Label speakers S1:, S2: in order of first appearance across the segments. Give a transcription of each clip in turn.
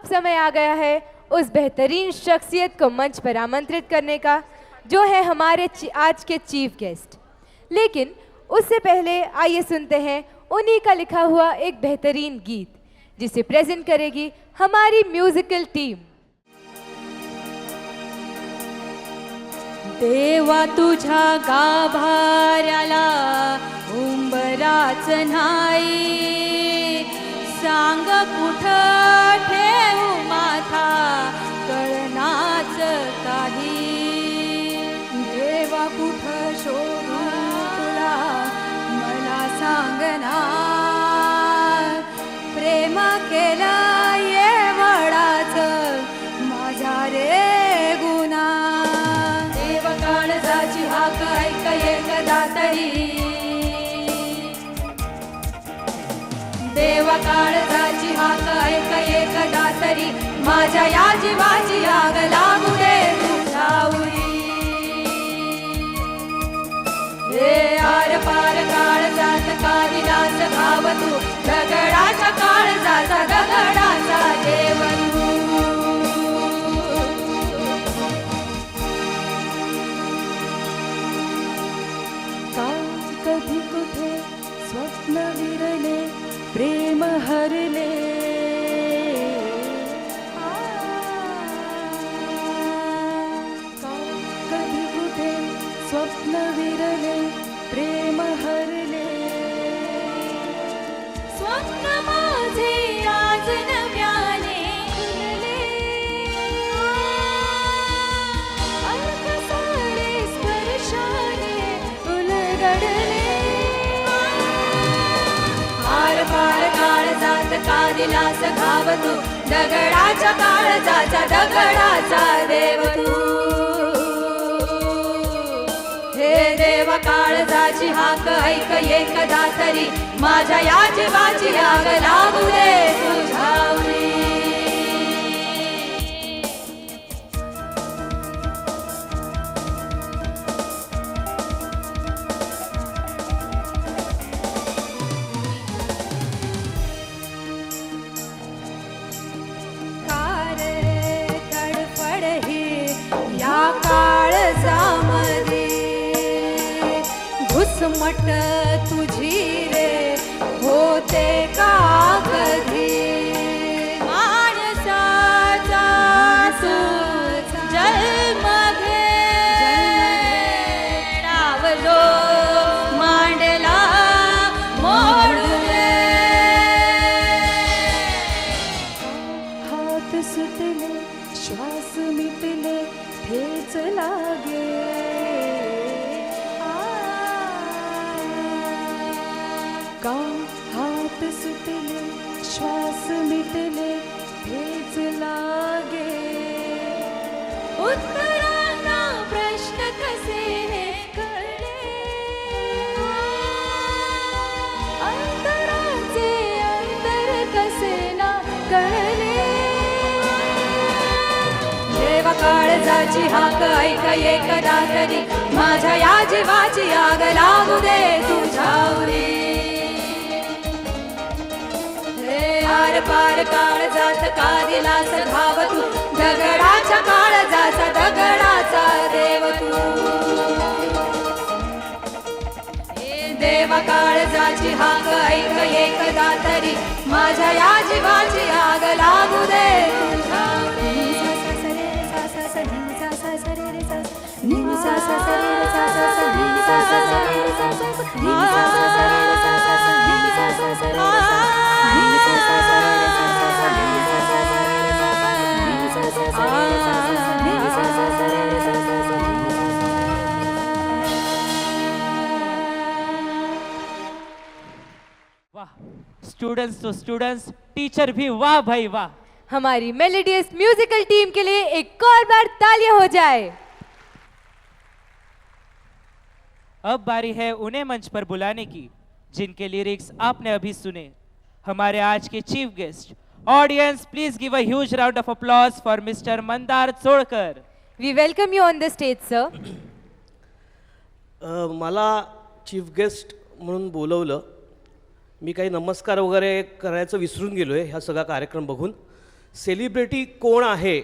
S1: अब समय आ गया है उस बेहतरीन शख्सियत को मंच पर आमंत्रित करने का जो है हमारे आज के चीफ गेस्ट। लेकिन उससे पहले आइए सुनते हैं उन्हीं का लिखा हुआ एक बेहतरीन गीत जिसे प्रेजेंट करेगी हमारी म्यूजिकल टीम।
S2: देवा तुझ्या गाभाऱ्याला उंबराच नाही, सांग कुठं ठेवू माथा कळनाच काही। देवा कुठं शोधू तुला मला सांगना, प्रेम केलं येवढाच माझा रे गुन्हा। देव काळजाची हाक ऐक एकदा तरी, देवा काळजाची हाक ऐक एकदा तरी, माझ्या या जीवाची आग लागू दे तुझ्यावरी। हे आर पार काळजात कालिदास भाव तू, दगडाच्या काळजाचा दगडाचा देव तू। कधी कुठे स्वप्न विरले प्रेम हरले, कधी कुठे स्वप्न विरले प्रेम हरले। स्वप्न माझे आज नव्याने खुलले, अर्क सारे स्पर्शाने उलगडले। आर पार काळजात कालिदास घाव तू, दगडाच्या काळजाचा दगडाचा देव तू। हे देवा काळजाची हाक ऐक एकदा तरी, माझ्या या जीवाची आग लागू दे तुझ्यावरी। घुसमट तुझी रे होते का कधी, माणसाचा तू जन्म घेणावलो मांडला मोडून। हात सुटले श्वास मिटले ठेच लागे, का हात सुटले श्वास मिटले ठेच लागे। उत्तरांना प्रश्न कसे हे कळले, अंतराचे अंतर कसे ना कळले। देवा काळजाची हाक ऐक एकदा तरी, माझ्या या जीवाची आग लागू दे तुझ्यावरी। आर पार काळजात कालिदास घाव तू, दगडाच्या काळजाचा दगडाचा देव तू। हे देवा काळजाची हाक ऐक एकदा तरी, माझ्या या जीवाची आग लागू दे तुझ्यावरी।
S3: स्टूडेंट्स तो स्टूडेंट्स, टीचर भी वाह भाई वाह।
S1: हमारी मेलोडियस म्यूजिकल टीम के लिए एक और बार तालियां हो जाए।
S3: अब बारी है उन्हें मंच पर बुलाने की जिनके लिरिक्स आपने अभी सुने, हमारे आज के chief guest. Audience please give a huge round of applause for mister Mandar Cholkar.
S1: We welcome you on the stage sir.
S4: मला चीफ गेस्ट म्हणून बोलवलं, मी काही नमस्कार वगैरे करायचं विसरून गेलो आहे ह्या सगळा कार्यक्रम बघून, सेलिब्रिटी कोण आहे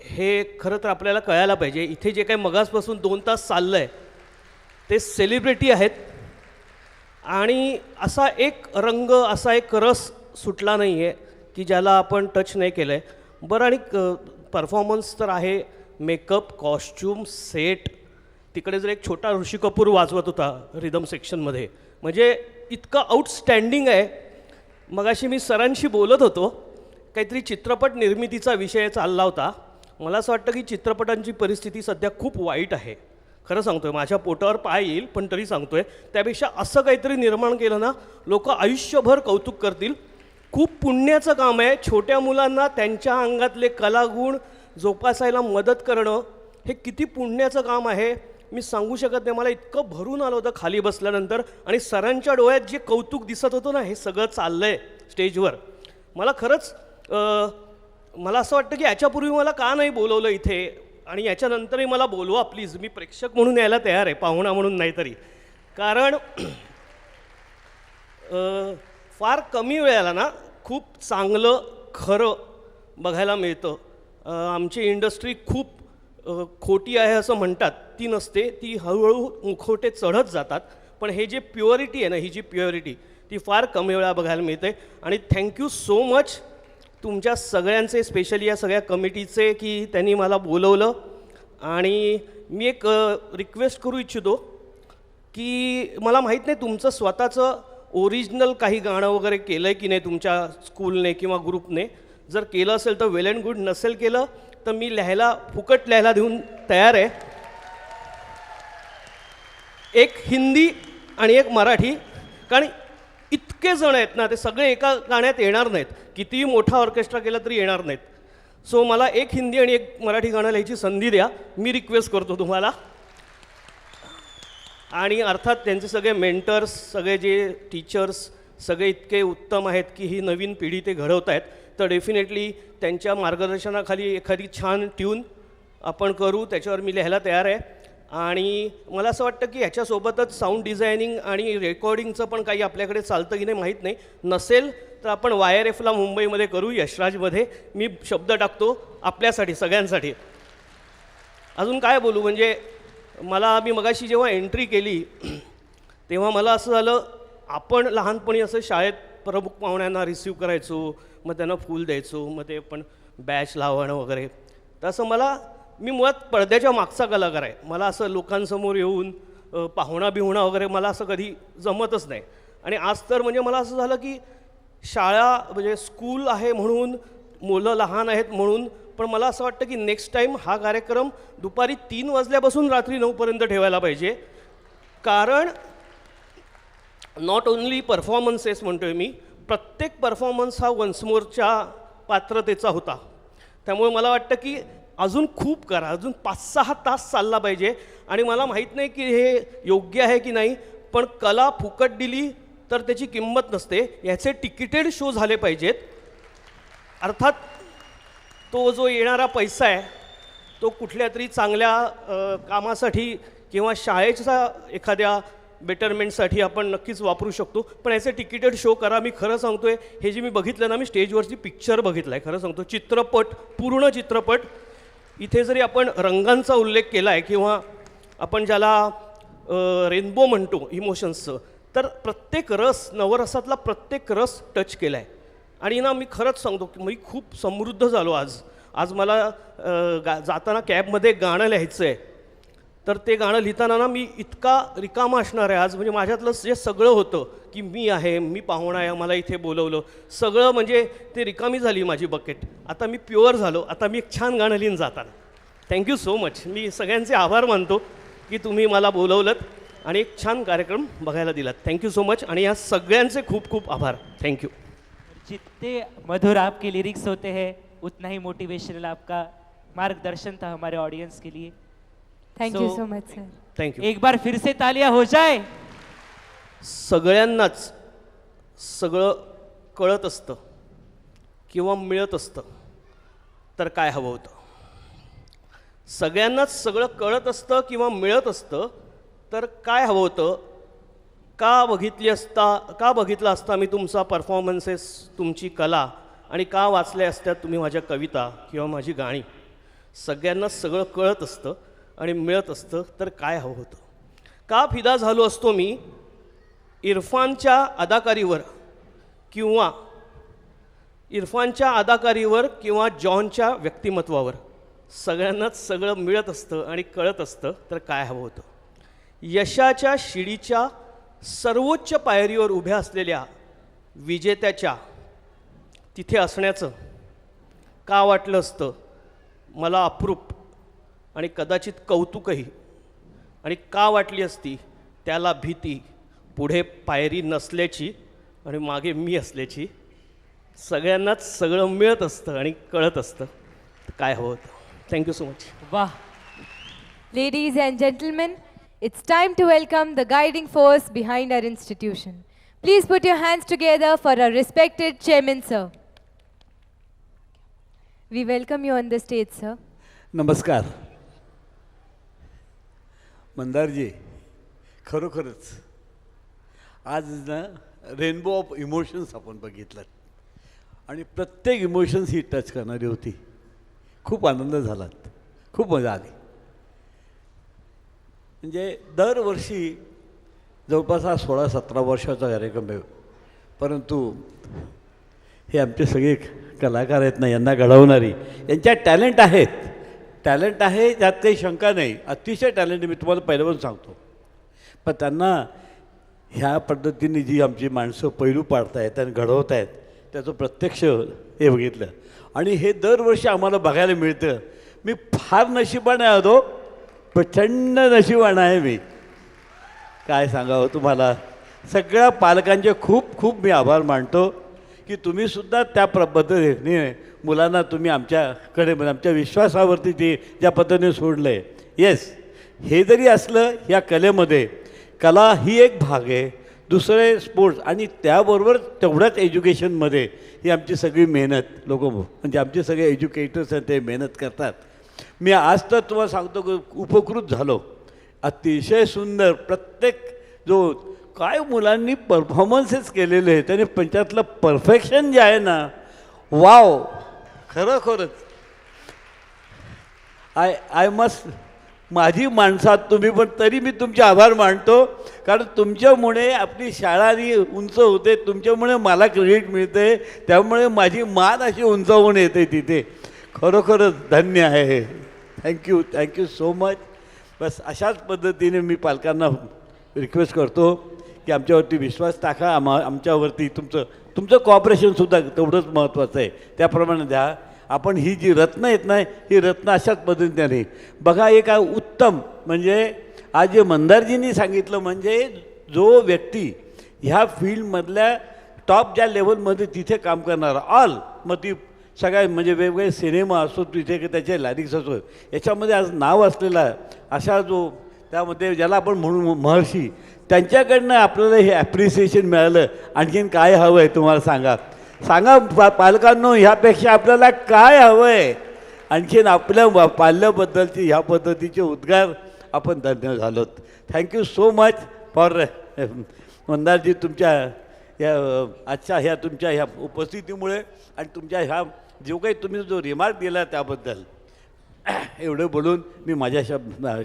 S4: हे खरं तर आपल्याला कळायला पाहिजे. इथे जे काही मगासपासून 2 तास चाललं आहे ते सेलिब्रिटी आहेत आणि असा एक रंग, असा एक रस सुटला नाही आहे की ज्याला आपण टच नाही केलं आहे. बरं, आणि परफॉर्मन्स तर आहे, मेकअप, कॉस्ट्यूम, सेट. तिकडे जर एक छोटा ऋषी कपूर वाजवत होता रिदम सेक्शनमध्ये, म्हणजे इतकं आउटस्टँडिंग आहे. मगाशी मी सरांशी बोलत होतो, काहीतरी चित्रपट निर्मितीचा विषय चालला होता. मला असं वाटतं की चित्रपटांची परिस्थिती सध्या खूप वाईट आहे. खरं सांगतोय, माझ्या पोटावर पाय येईल पण तरी सांगतोय. त्यापेक्षा असं काहीतरी निर्माण केलं ना, लोक आयुष्यभर कौतुक करतील. खूप पुण्याचं काम आहे. छोट्या मुलांना त्यांच्या अंगातले कलागुण जोपासायला मदत करणं हे किती पुण्याचं काम आहे मी सांगू शकत नाही. मला इतकं भरून आलं होतं खाली बसल्यानंतर, आणि सरांच्या डोळ्यात जे कौतुक दिसत होतं ना, हे सगळं चाललं आहे स्टेजवर. मला खरंच मला असं वाटतं की याच्यापूर्वी मला का नाही बोलवलं इथे, आणि याच्यानंतरही मला बोलवा प्लीज. मी प्रेक्षक म्हणून यायला तयार आहे, पाहुणा म्हणून नाही तरी. कारण फार कमी वेळेला ना खूप चांगलं खरं बघायला मिळतं. आमची इंडस्ट्री खूप खोटी आहे असं म्हणतात, ती नसते. ती हळूहळू मुखवटे चढत जातात. पण हे जे प्युअरिटी आहे ना, ही जी प्युअरिटी ती फार कमी वेळा बघायला मिळते. आणि थँक्यू सो मच तुमच्या सगळ्यांचे, स्पेशली या सगळ्या कमिटीचे, की त्यांनी मला बोलवलं. आणि मी एक रिक्वेस्ट करू इच्छितो की मला माहीत नाही तुमचं स्वतःचं ओरिजिनल काही गाणं वगैरे केलं आहे की नाही तुमच्या स्कूलने किंवा ग्रुपने. जर केलं असेल तर वेल अँड गुड, नसेल केलं तर मी लिहायला, फुकट लिहायला देऊन तयार आहे. एक हिंदी आणि एक मराठी, कारण इतके जण आहेत ना, ते सगळे एका गाण्यात येणार नाहीत. कितीही मोठा ऑर्केस्ट्रा केला तरी येणार नाहीत. सो मला एक हिंदी आणि एक मराठी गाणं लिहायची संधी द्या, मी रिक्वेस्ट करतो तुम्हाला. आणि अर्थात त्यांचे सगळे मेंटर्स, सगळे जे टीचर्स सगळे इतके उत्तम आहेत की ही नवीन पिढी ते घडवत आहेत. तर डेफिनेटली त्यांच्या मार्गदर्शनाखाली एखादी छान ट्यून आपण करू, त्याच्यावर मी लिहायला तयार आहे. आणि मला असं वाटतं की ह्याच्यासोबतच साऊंड डिझायनिंग आणि रेकॉर्डिंगचं पण काही आपल्याकडे चालतं की नाही माहीत नाही. नसेल तर आपण YRFला मुंबईमध्ये करू, यशराजमध्ये. मी शब्द टाकतो आपल्यासाठी, सगळ्यांसाठी. अजून काय बोलू, म्हणजे मी मगाशी जेव्हा एंट्री केली तेव्हा मला असं झालं, आपण लहानपणी असं शाळेत प्रमुख पाहुण्यांना रिसीव्ह करायचो, मग त्यांना फूल द्यायचो, मग ते पण बॅच लावणं वगैरे. तसं मी मुळात पडद्याच्या मागचा कलाकार आहे. मला असं लोकांसमोर येऊन पाहुणा बिहुणा वगैरे मला असं कधी जमतच नाही. आणि आज तर म्हणजे मला असं झालं की शाळा म्हणजे स्कूल आहे म्हणून, मुलं लहान आहेत म्हणून, पण मला असं वाटतं की नेक्स्ट टाईम हा कार्यक्रम दुपारी 3 वाजल्यापासून रात्री 9 पर्यंत ठेवायला पाहिजे. कारण नॉट ओन्ली परफॉर्मन्सेस म्हणतोय मी, प्रत्येक परफॉर्मन्स हा वन्स मोरच्या पात्रतेचा होता. त्यामुळे मला वाटतं की अजून खूप करा, अजून 5-6 तास चालला पाहिजे. आणि मला माहीत नाही की हे योग्य आहे की नाही, पण कला फुकट दिली तर त्याची किंमत नसते. याचे तिकीटेड शो झाले पाहिजेत. अर्थात तो जो येणारा पैसा आहे तो कुठल्या तरी चांगल्या कामासाठी किंवा शाळेच्या एखाद्या बेटरमेंटसाठी आपण नक्कीच वापरू शकतो. पण याचे तिकीटेड शो करा. मी खरं सांगतोय, हे जे मी बघितलं ना, मी स्टेजवरची पिक्चर बघितला आहे, खरं सांगतो, चित्रपट, पूर्ण चित्रपट. इथे जरी आपण रंगांचा उल्लेख केला आहे किंवा आपण ज्याला रेनबो म्हणतो इमोशन्सचं, तर प्रत्येक रस, नवरसातला प्रत्येक रस टच केला आहे. आणि ना, मी खरंच सांगतो की मी खूप समृद्ध झालो आज मला जाताना कॅबमध्ये गाणं लिहायचं आहे. तर ते गाणं लिहिताना ना मी इतका रिकामा असणार आहे आज. म्हणजे माझ्यातलं जे सगळं होतं की मी आहे, मी पाहुणा आहे, मला इथे बोलवलं, सगळं म्हणजे ते रिकामी झाली माझी बकेट. आता मी प्युअर झालो. आता मी एक छान गाणं लिहिन जाताना. Thank you so much. मी सगळ्यांचे आभार मानतो की तुम्ही मला बोलवलं आणि एक छान कार्यक्रम बघायला दिलात. Thank you so much. आणि या सगळ्यांचे खूप खूप आभार. थँक्यू.
S3: जितने मधुर आपके लिरिक्स होते हैं उतना ही मोटिवेशनल आपका मार्गदर्शन था हमारे ऑडियंस के लिए.
S1: Thank you so much sir.
S4: Thank you.
S3: एक बार फिर से तालियां हो जाए.
S4: सगळ्यांनाच सगळं कळत असतं किंवा मिळत असतं तर काय हवं होतं. सगळ्यांनाच सगळं कळत असतं किंवा मिळत असतं तर काय हवं होतं. का बघितलं असता मी तुमचा परफॉर्मन्सेस, तुमची कला, आणि का वाचल्या असत्या तुम्ही माझ्या कविता किंवा माझी गाणी. सगळ्यांना सगळं कळत असतं आणि मिळत असतं तर काय हवं होतं. का फिदा झालो असतो मी इरफानच्या अदाकारीवर किंवा जॉनच्या व्यक्तिमत्वावर. सगळ्यांनाच सगळं मिळत असतं आणि कळत असतं तर काय हवं होतं. यशाच्या शिडीच्या सर्वोच्च पायरीवर उभ्या असलेल्या विजेत्याच्या तिथे असण्याचं का वाटलं असतं मला अप्रूप आणि कदाचित कौतुकही. आणि का वाटली असती त्याला भीती पुढे पायरी नसल्याची आणि मागे मी असल्याची. सगळ्यांनाच सगळं मिळत असतं आणि कळत असतं तर काय हवं होतं. Thank you so much.
S3: वाह.
S1: Ladies and gentlemen, it's time to welcome the guiding force behind our institution. Please put your hands together for our respected chairman, sir. We welcome you on the stage, sir.
S5: नमस्कार. मंदारजी, खरोखरच आज ना rainbow of emotions आपण बघितलं आणि प्रत्येक emotions ही touch करणारी होती. खूप आनंद झाला, खूप मजा आली. म्हणजे दरवर्षी जवळपास हा 16-17 वर्षाचा कार्यक्रम आहे, परंतु हे आमचे सगळे कलाकार आहेत ना, यांना घडवणारी, यांच्यात टॅलेंट आहे, त्यात काही शंका नाही. अतिशय टॅलेंट मी तुम्हाला पहिल्यापासून सांगतो. पण त्यांना ह्या पद्धतीने जी आमची माणसं पैलू पाडत आहेत आणि घडवत आहेत त्याचं प्रत्यक्ष हे बघितलं आणि हे दरवर्षी आम्हाला बघायला मिळतं. मी फार नशिबाने आलो, प्रचंड नशिबाने आहे मी. काय सांगावं तुम्हाला. सगळ्या पालकांचे खूप खूप मी आभार मानतो की तुम्हीसुद्धा त्या पद्धतीने मुलांना तुम्ही आमच्याकडे आमच्या विश्वासावरती ते ज्या पद्धतीने सोडलं आहे. येस, हे जरी असलं या कलेमध्ये, कला ही एक भाग आहे, दुसरे स्पोर्ट्स आणि त्याबरोबर तेवढ्याच एज्युकेशनमध्ये ही आमची सगळी मेहनत लोक म्हणजे आमचे सगळे एज्युकेटर्स आहेत ते मेहनत करतात. मी आज तर तुम्हाला सांगतो की उपकृत झालो. अतिशय सुंदर प्रत्येक जो काय मुलांनी परफॉर्मन्सेस केलेले आहेत त्याने पंचायतलं परफेक्शन जे आहे ना, वाव, खरोखरच आय मस्ट. माझी माणसात तुम्ही, पण तरी मी तुमचे आभार मानतो कारण तुमच्यामुळे आपली शाळा उंच होते, तुमच्यामुळे मला क्रेडिट मिळते, त्यामुळे माझी मान अशी उंचावून येते तिथे. खरोखरच धन्य आहे. Thank you so much. बस अशाच पद्धतीने मी पालकांना रिक्वेस्ट करतो की आमच्यावरती विश्वास टाका. आमच्यावरती तुमचं कॉपरेशनसुद्धा तेवढंच महत्त्वाचं आहे. त्याप्रमाणे द्या. आपण ही जी रत्न आहेत ना, ही रत्न अशाच पद्धतीने बघा. एक उत्तम म्हणजे आज जे मंदारजींनी सांगितलं, म्हणजे जो व्यक्ती ह्या फील्डमधल्या टॉप ज्या लेवलमध्ये तिथे काम करणारा मग ती सगळ्या म्हणजे वेगवेगळे सिनेमा असो तिथे की त्याचे लॅरिक्स असो, याच्यामध्ये आज नाव असलेला अशा जो त्यामध्ये ज्याला आपण म्हणू महर्षी, त्यांच्याकडनं आपल्याला हे ॲप्रिसिएशन मिळालं. आणखीन काय हवं आहे तुम्हाला सांगा पालकांनो, ह्यापेक्षा आपल्याला काय हवं आहे. आणखीन आपल्या पाल्याबद्दलची ह्या पद्धतीचे उद्गार आपण धन्य झालोत. Thank you so much for Mandarji, तुमच्या या आजच्या ह्या उपस्थितीमुळे आणि तुमच्या ह्या जो काही तुम्ही जो रिमार्क दिला त्याबद्दल. एवढं बोलून मी माझ्या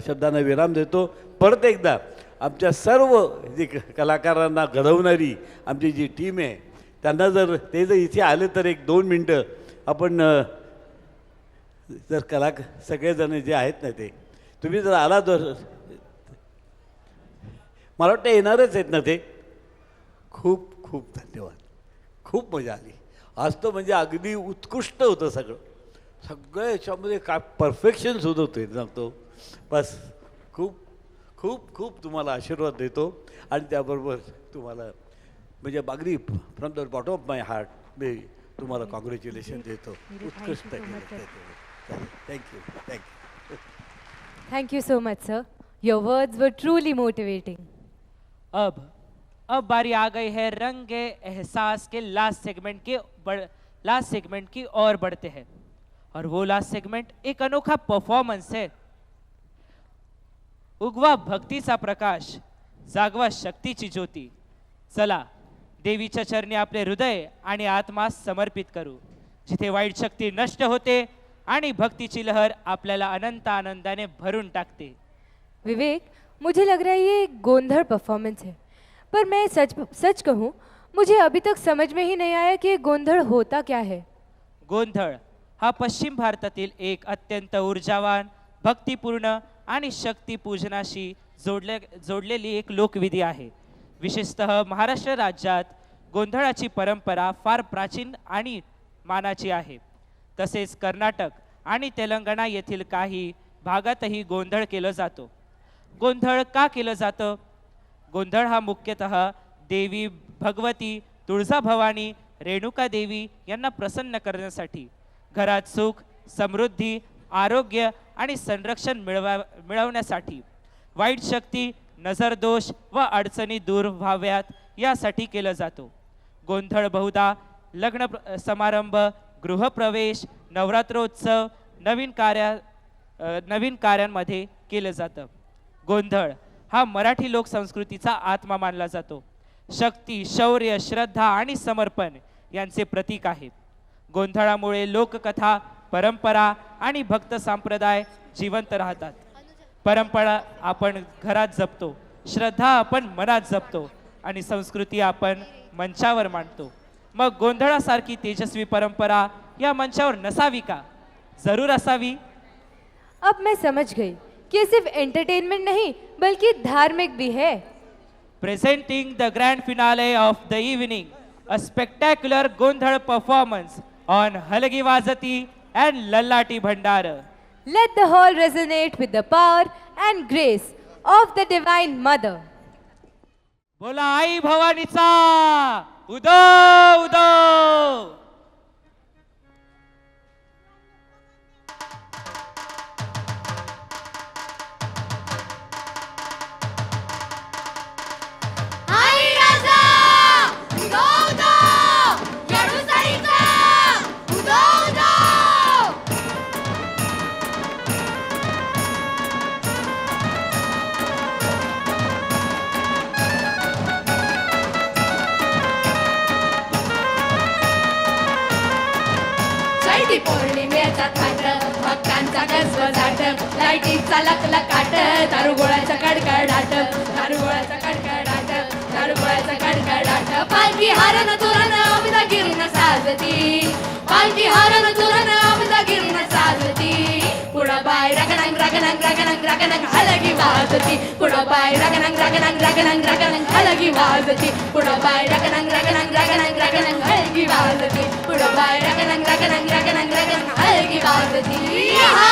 S5: शब्दांना विराम देतो. परत एकदा आमच्या सर्व जे कलाकारांना घडवणारी आमची जी टीम आहे त्यांना जर इथे आले तर 1-2 मिनटं आपण जर सगळेजण जे आहेत ना ते तुम्ही जर आला तर मला वाटतं येणारच आहेत ना ते. खूप खूप धन्यवाद. खूप मजा आली आज. तर म्हणजे अगदी उत्कृष्ट होतं सगळं याच्यामध्ये काय परफेक्शन्स होत होते सांगतो. बस खूप खूप खूप तुम्हाला आशीर्वाद देतो आणि त्याबरोबर तुम्हाला म्हणजे अगदी from the bottom of my heart मी तुम्हाला कॉंग्रॅच्युलेशन देतो. उत्कृष्ट thank you.
S1: Thank you so much, sir. Your words were truly motivating.
S3: अब बारी आ गई है रंगे एहसास के लास्ट सेगमेंट की ओर बढ़ते हैं और वो लास्ट सेगमेंट एक अनोखा परफॉर्मेंस है. उगवा भक्तीचा प्रकाश, जागवा शक्तीची ज्योती. चला देवीच्या चरणी आपले हृदय आणि आत्मा समर्पित करू, जिथे वाईट शक्ती नष्ट होते आणि भक्तीची लहर आपल्याला अनंत आनंदाने भरून टाकते।
S1: विवेक, मुझे लग रहा है ये एक गोंधड़ परफॉर्मेंस है, पर मैं सच कहूँ मुझे अभी तक समझ में ही नहीं आया कि ये गोंधड़ होता क्या है।
S3: गोंधळ हा पश्चिम भारतातील एक अत्यंत ऊर्जावान, भक्तिपूर्ण आणि शक्ती पूजनाशी जोडलेली एक लोकविधी आहे। विशेषतः महाराष्ट्र राज्यात गोंधळाची परंपरा फार प्राचीन आणि मानाची आहे। तसेच कर्नाटक आणि तेलंगणा येथील काही भागातही गोंधळ केलं जातो। गोंधळ का केलं जातं? गोंधळ हा मुख्यतः देवी भगवती तुळजाभवानी रेणुका देवी यांना प्रसन्न करण्यासाठी, घरात सुख, समृद्धी, आरोग्य आणि संरक्षण मिळवण्यासाठी, वाईट शक्ती, नजरदोष व अडचणी दूर व्हाव्यात यासाठी केलं जातो। गोंधळ बहुधा लग्न समारंभ, गृहप्रवेश, नवरात्रोत्सव, नवीन कार्यांमध्ये केलं जातं। गोंधळ हा मराठी लोकसंस्कृतीचा आत्मा मानला जातो। शक्ती, शौर्य, श्रद्धा आणि समर्पण यांचे प्रतीक आहे। गोंधळामुळे लोककथा, परंपरा आणि भक्त संप्रदाय जिवंत राहतात। परंपरा आपण घरात जपतो, श्रद्धा आपण मनात जपतो आणि संस्कृती आपण मंचावर मांडतो। मग गोंधळासारखी तेजस्वी परंपरा या मंचावर नसावी का? जरूर असावी।
S1: अब मैं समझ गई कि ये सिर्फ एंटरटेनमेंट नहीं बल्कि धार्मिक भी है।
S3: Presenting the grand finale of the evening, a spectacular Gondhal performance on Halagi Vazati and Lallati Bhandara.
S1: Let the hall resonate with the power and grace of the Divine Mother.
S3: बोला आई भवानीचा उदो उदो।
S2: आई राजा उदो उदो, येडूसाईचा उदो उदो। चैती पौर्णिमेचा थाट, भक्तांचा गजबजाट, लाईटीचा लकलकाट, दारुगोळ्याचा कडकडाट, दारुगोळ्याचा कडकडाट, दारुगोळ्याचा कडकडाट। पालखी हारन तुरन अमिता गिरीन साजती, पालखी हारन तुरन अमिता गिरीन साजती। पुढं बाय रगणंग रगणंग रगणंग रगणंग हलगी वाजती, पुढं बाय रगणंग रगणंग रगणंग रगणंग हलगी वाजती, पुढं बाय रगणंग रगणंग रगणंग रगणंग हलगी वाजती, पुढं बाय रगणंग रगणंग रगणंग रगणंग हलगी वाजती। आहा!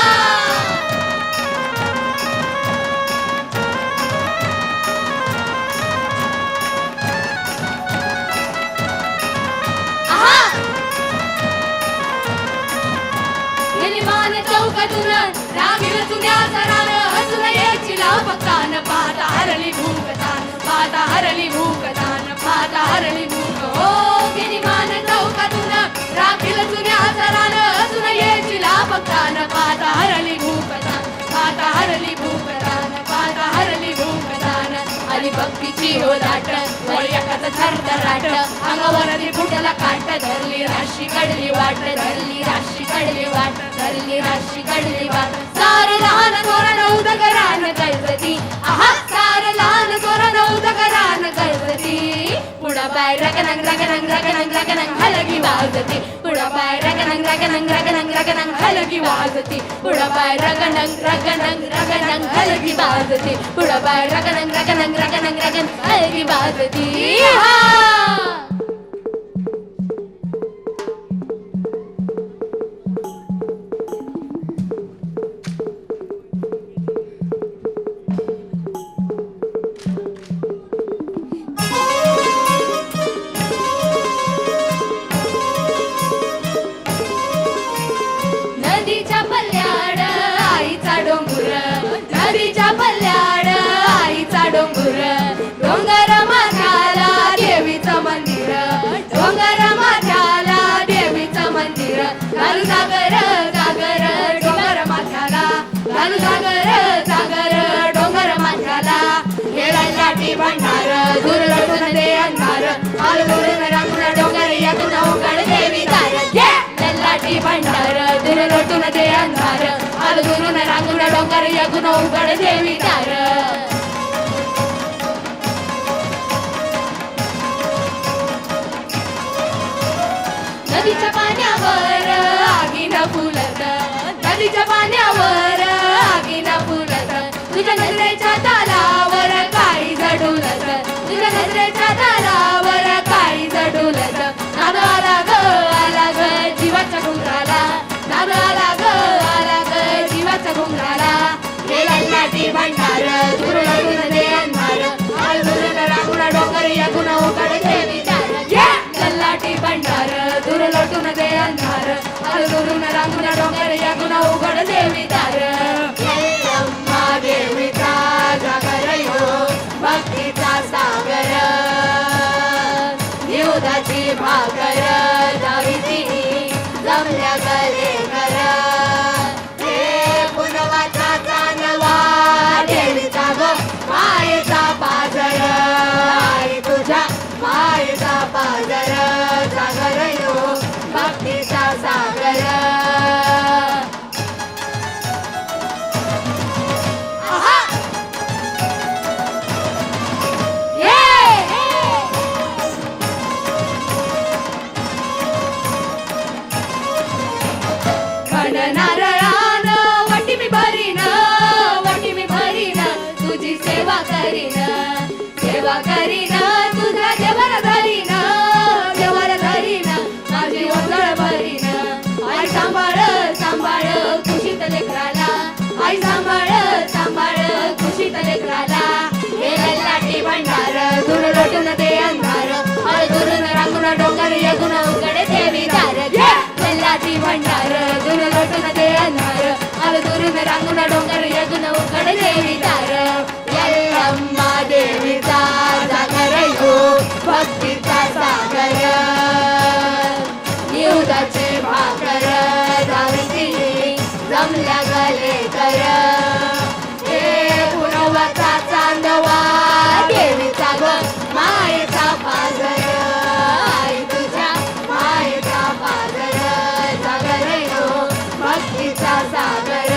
S2: चौकातून रागील चुन्याचा रान, हसून यायची लाव भक्तान, पाहता हरली भूकतान, पाहता हरली भूकतान, पाहता हरली भूक। हो गिरिमान चौकातून रागील चुन्याचा रान, हसून यायची लाव भक्तान, पाहता हरली भूकतान, पाहता हरली भूकतान, पाहता हरली भूकतान। आली भक्तीची हो दाट, वळ्याकाचं थरथराट, अंगावरती फुटला काट, धरली राशी कडली वाट, धरली राशी कडली वाट, धरली राशी कडली वाट। सार लहान थोरण उदगरान गळजती, आहा सार लहान थोरण उदगरान गळजती। पुढं पाय रगणंग रगणंग रगणंग रगणंग हलगी वाजती, पुढं पाय रगणंग रगणंग रगणंग रगणंग हलगी वाजती, पुढं पाय रगणंग रगणंग रगणंग हलगी वाजती, पुढं पाय रगणंग रगणंग रगणंग रगणंग हलगी वाजती। आहा! नदीच्या पल्ल्याड आईचा डोंगर, नदीच्या पल्ल्याड आईचा डोंगर, डोंगर माथ्याला देवीचं मंदिर, दुरून रांगून डोंगर यातून उघड देवी दार ललाटी भंडार दूर लोटून दे अंधार दुरून रांगून डोंगर यातून उघड देवी दार नदीच्या पाण्यावर आगीन फुलत नदीच्या पाण्यावर आगीन फुलत तुझ्या नजरेच्या तालावर काळी जडुलत तुझ्या नजरेच्या तालावर काळी जडुलत नाद आला ग जीवाच्या घुंगराला नाद आला ग जीवाच्या घुंगराला हे ललाटी भंडार दूर लोटून दे अंधार दुरून रांगून डोंगर यातून उघड देवी दार ललाटी भंडार दूर लोटून दे अंधार दुरून रांगून डोंगर यातून उघड देवी दार यल्लम्मा देवीचा जागर हो भक्तीचा सागर निवदाची भाकर जावीची जमल्या गले कर हे पुनवाचा चांदवा देवीचा गो मायेचा पाजर आई तुझ्या मायेचा पाजर सागर यो भक्तीचा सागर आहा नारळान वाटी मी भरीन तुझी सेवा करीन तुझा देवर धरीन माझी ओंजळ भरीन आई सांभाळ खुशीत लेकराला आई सांभाळ खुशीत लेकराला हे ललाटी भंडार दूर लोटून दे अंधार दुरून रांगून डोंगर यगुण उघडे देवी दार ललाटी भंडार दूर लोटून दे अंधार दुरून रांगून डोंगर यगुण उघडे देवी दार यल्लम्मा देवीचा जागर हो भक्तीचा सागर निवदाची भाकर जावीची जमल्या गले कर हे पुनवाचा चांदवा देवीचा ग मायेचा पाजर आई तुझ्या मायेचा पाजर सागर हो भक्तीचा सागर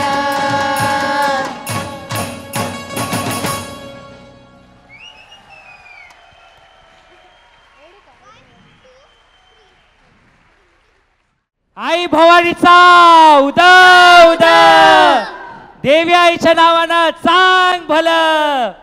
S3: आई भवानीचा उदा उदा देवी आईच्या नावानं चांग भलं.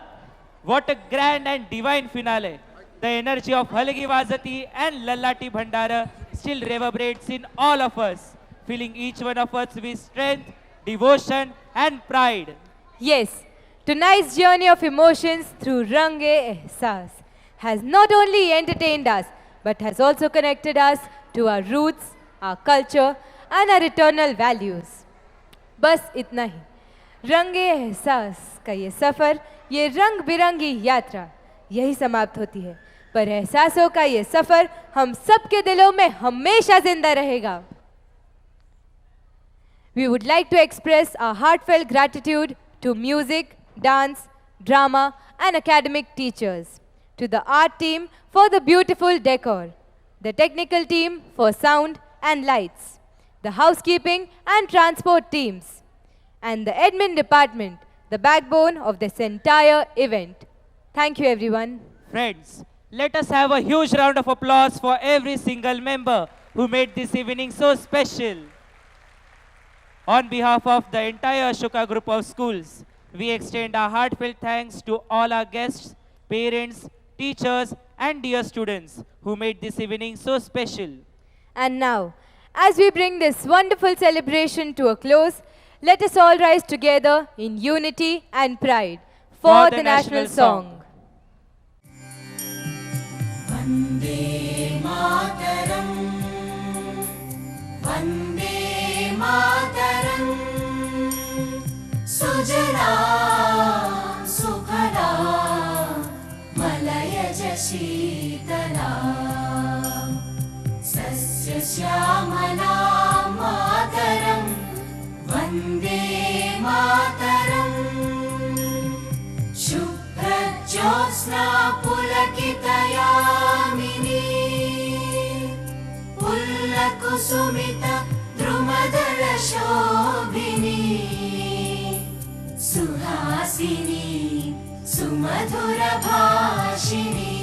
S3: What a grand and divine finale. The energy of Halgi Vazati and Lallati Bhandara still reverberates in all of us, filling each one of us with strength, devotion and pride.
S1: Yes, tonight's journey of emotions through Rang-e-Ehsaas has not only entertained us, but has also connected us to our roots, our culture and our eternal values. बस इतना ही. रंग-ए-एहसास का ये सफ़र, ये रंग बिरंगी यात्रा यही समाप्त होती है, पर एहसासों का ये सफ़र हम सबके दिलों में हमेशा जिंदा रहेगा. We would like to express our heartfelt gratitude to music, dance, drama and academic teachers, to the art team for the beautiful decor, the technical team for sound and lights, the housekeeping and transport teams, and the admin department, the backbone of this entire event. Thank you everyone.
S3: Friends, let us have a huge round of applause for every single member who made this evening so special. On behalf of the entire Ashoka group of schools, we extend our heartfelt thanks to all our guests, parents, teachers, and dear students who made this evening so special.
S1: And now, as we bring this wonderful celebration to a close, let us all rise together in unity and pride for the national song.
S2: Vande Mataram, Vande Mataram, Sujala Sukhala, Malayaj Sheetala, Sasya Shyamala Mataram, Vande Mataram, Shubhra Jyosna Pulakitayamini, Sumit द्रुमदल शोभिनी Suhasini सुमधुर भाषिणी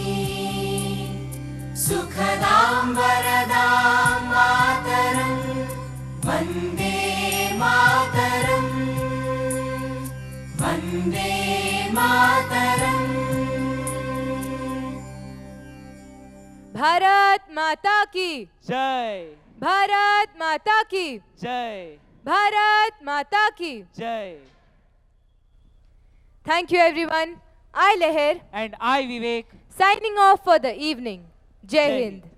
S2: सुखदां वरदां मातरं वन्दे मातरं वन्दे मातरम्।
S1: भारत माता की
S3: जय,
S1: भारत माता की
S3: जय,
S1: भारत माता की
S3: जय।
S1: Thank you everyone. I Leher
S3: And I, Vivek,
S1: signing off for the evening. Jai
S3: Jai
S1: Hind.